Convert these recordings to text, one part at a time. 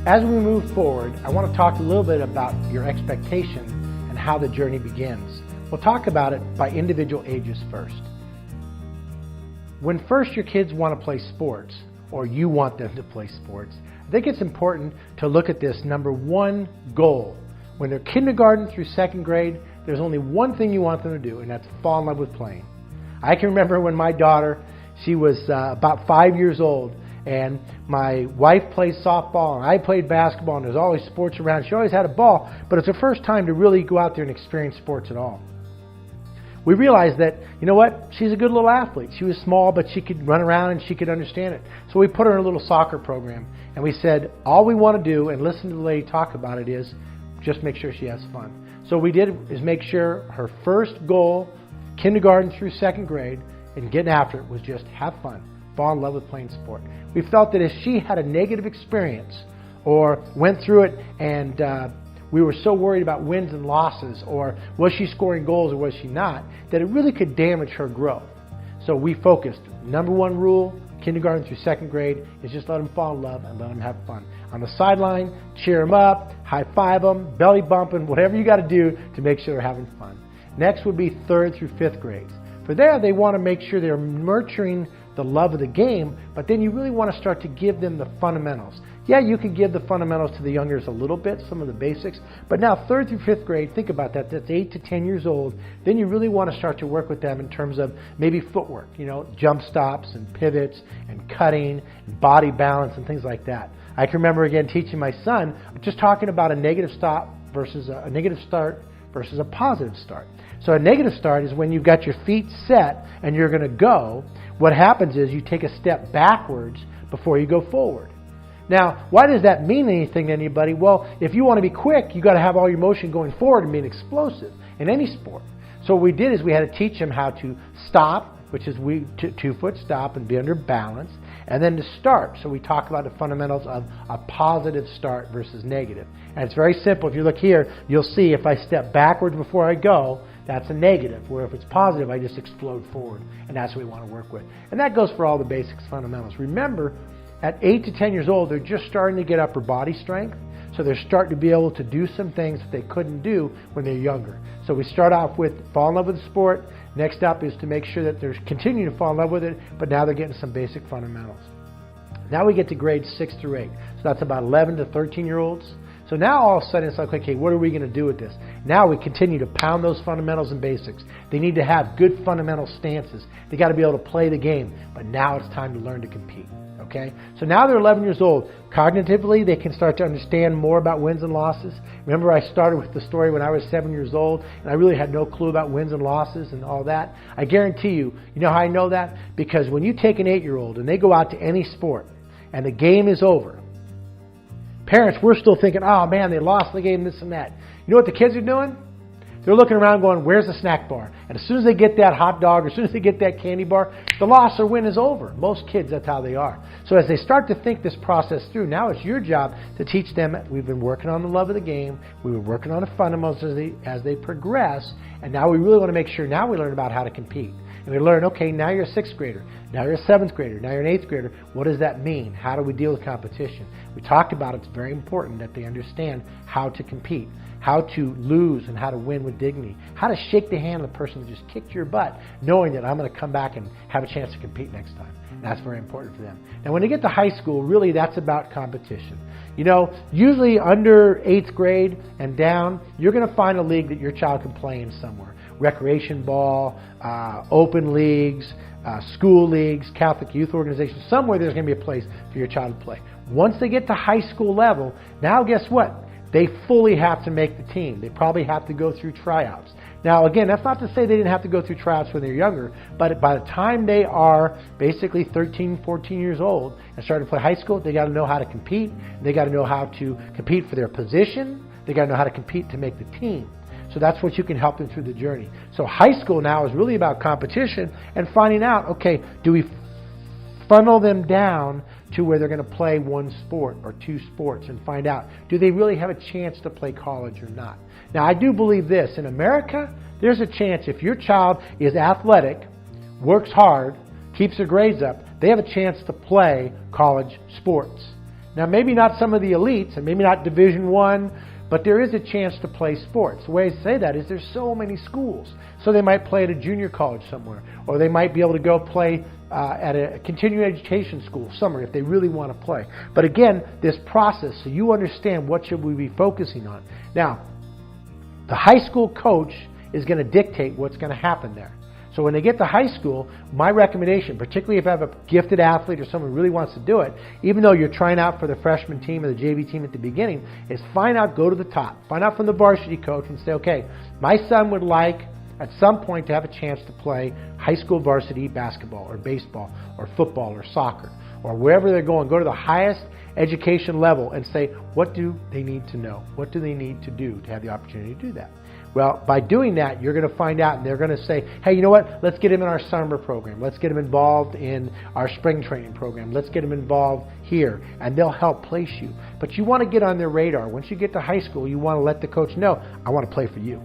As we move forward, I want to talk a little bit about your expectation and how the journey begins. We'll talk about it by individual ages first. When first your kids want to play sports, or you want them to play sports, I think it's important to look at this number one goal. When they're kindergarten through second grade, there's only one thing you want them to do, and that's fall in love with playing. I can remember when my daughter, she was about 5 years old, and my wife played softball, and I played basketball, and there's always sports around. She always had a ball, but it's her first time to really go out there and experience sports at all. We realized that, you know what, she's a good little athlete. She was small, but she could run around and she could understand it. So we put her in a little soccer program, and we said, all we want to do, and listen to the lady talk about it, is just make sure she has fun. So we did is make sure her first goal, kindergarten through second grade, and getting after it was just have fun, fall in love with playing sport. We felt that if she had a negative experience or went through it and we were so worried about wins and losses, or was she scoring goals or was she not, that it really could damage her growth. So we focused. Number one rule, kindergarten through second grade, is just let them fall in love and let them have fun. On the sideline, cheer them up, high five them, belly bumping, whatever you got to do to make sure they're having fun. Next would be third through fifth grades. For there, they want to make sure they're nurturing the love of the game, but then you really want to start to give them the fundamentals. Yeah, you can give the fundamentals to the youngers a little bit, some of the basics, but now third through fifth grade, think about that, that's 8 to 10 years old. Then you really want to start to work with them in terms of maybe footwork, jump stops and pivots and cutting and body balance and things like that. I can remember again teaching my son, just talking about a negative stop versus a negative start versus a positive start. So a negative start is when you've got your feet set and you're going to go. What happens is you take a step backwards before you go forward. Now, why does that mean anything to anybody? Well, if you want to be quick, you've got to have all your motion going forward and being explosive in any sport. So what we did is we had to teach them how to stop, which is 2-foot stop and be under balance, and then to start. So we talk about the fundamentals of a positive start versus negative. And it's very simple. If you look here, you'll see if I step backwards before I go, that's a negative. Where if it's positive, I just explode forward. And that's what we want to work with. And that goes for all the basics fundamentals. Remember, at 8 to 10 years old, they're just starting to get upper body strength. So they're starting to be able to do some things that they couldn't do when they're younger. So we start off with fall in love with the sport. Next up is to make sure that they're continuing to fall in love with it, but now they're getting some basic fundamentals. Now we get to grades 6 through 8. So that's about 11 to 13-year-olds. So now all of a sudden it's like, okay, what are we going to do with this? Now we continue to pound those fundamentals and basics. They need to have good fundamental stances. They got to be able to play the game. But now it's time to learn to compete. Okay? So now they're 11 years old. Cognitively, they can start to understand more about wins and losses. Remember, I started with the story when I was 7 years old, and I really had no clue about wins and losses and all that. I guarantee you know how I know that? Because when you take an 8-year-old and they go out to any sport and the game is over, parents, we're still thinking, oh man, they lost the game, this and that. You know what the kids are doing? They're looking around going, where's the snack bar? And as soon as they get that hot dog, or as soon as they get that candy bar, the loss or win is over. Most kids, that's how they are. So as they start to think this process through, now it's your job to teach them. We've been working on the love of the game. We were working on the fundamentals as they progress. And now we really want to make sure now we learn about how to compete. And we learn, okay, now you're a 6th grader. Now you're a 7th grader. Now you're an 8th grader. What does that mean? How do we deal with competition? We talked about it's very important that they understand how to compete, how to lose and how to win with dignity, how to shake the hand of the person that just kicked your butt, knowing that I'm going to come back and have a chance to compete next time. And that's very important for them. Now when they get to high school, really that's about competition. Usually under 8th grade and down, you're going to find a league that your child can play in somewhere. Recreation ball, open leagues, school leagues, Catholic youth organizations. Somewhere there's going to be a place for your child to play. Once they get to high school level, now guess what? They fully have to make the team. They probably have to go through tryouts. Now again, that's not to say they didn't have to go through tryouts when they're younger, but by the time they are basically 13, 14 years old and starting to play high school, they got to know how to compete. They got to know how to compete for their position. They got to know how to compete to make the team. So that's what you can help them through the journey. So high school now is really about competition and finding out, okay, do we funnel them down to where they're going to play one sport or two sports and find out, do they really have a chance to play college or not? Now, I do believe this. In America, there's a chance if your child is athletic, works hard, keeps their grades up, they have a chance to play college sports. Now, maybe not some of the elites, and maybe not Division I, but there is a chance to play sports. The way I say that is there's so many schools. So they might play at a junior college somewhere, or they might be able to go play at a continuing education school somewhere if they really want to play. But again, this process, so you understand what should we be focusing on. Now, the high school coach is going to dictate what's going to happen there. So when they get to high school, my recommendation, particularly if I have a gifted athlete or someone who really wants to do it, even though you're trying out for the freshman team or the JV team at the beginning, is find out, go to the top. Find out from the varsity coach and say, okay, my son would like at some point to have a chance to play high school varsity basketball or baseball or football or soccer or wherever they're going. Go to the highest education level and say, what do they need to know? What do they need to do to have the opportunity to do that? Well, by doing that, you're going to find out, and they're going to say, hey, you know what? Let's get him in our summer program. Let's get him involved in our spring training program. Let's get him involved here, and they'll help place you. But you want to get on their radar. Once you get to high school, you want to let the coach know, I want to play for you.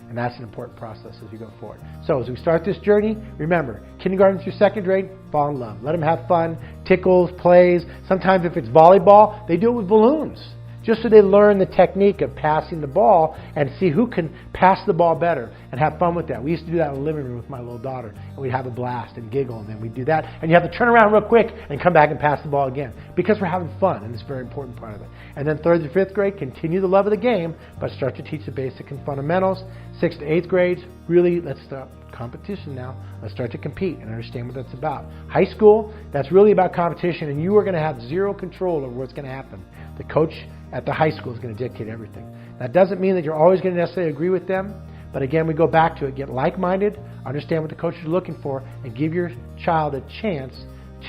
And that's an important process as you go forward. So as we start this journey, remember, kindergarten through second grade, fall in love. Let them have fun, tickles, plays. Sometimes if it's volleyball, they do it with balloons, just so they learn the technique of passing the ball and see who can pass the ball better and have fun with that. We used to do that in the living room with my little daughter, and we'd have a blast and giggle, and then we'd do that. And you have to turn around real quick and come back and pass the ball again because we're having fun, and it's a very important part of it. And then third to fifth grade, continue the love of the game, but start to teach the basic and fundamentals. Sixth to eighth grades, really, let's start competition now. Let's start to compete and understand what that's about. High school, that's really about competition, and you are going to have zero control over what's going to happen. The coach at the high school is going to dictate everything. That doesn't mean that you're always going to necessarily agree with them, but again, we go back to it. Get like-minded, understand what the coach is looking for, and give your child a chance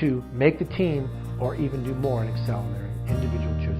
to make the team or even do more and excel in their individual choices.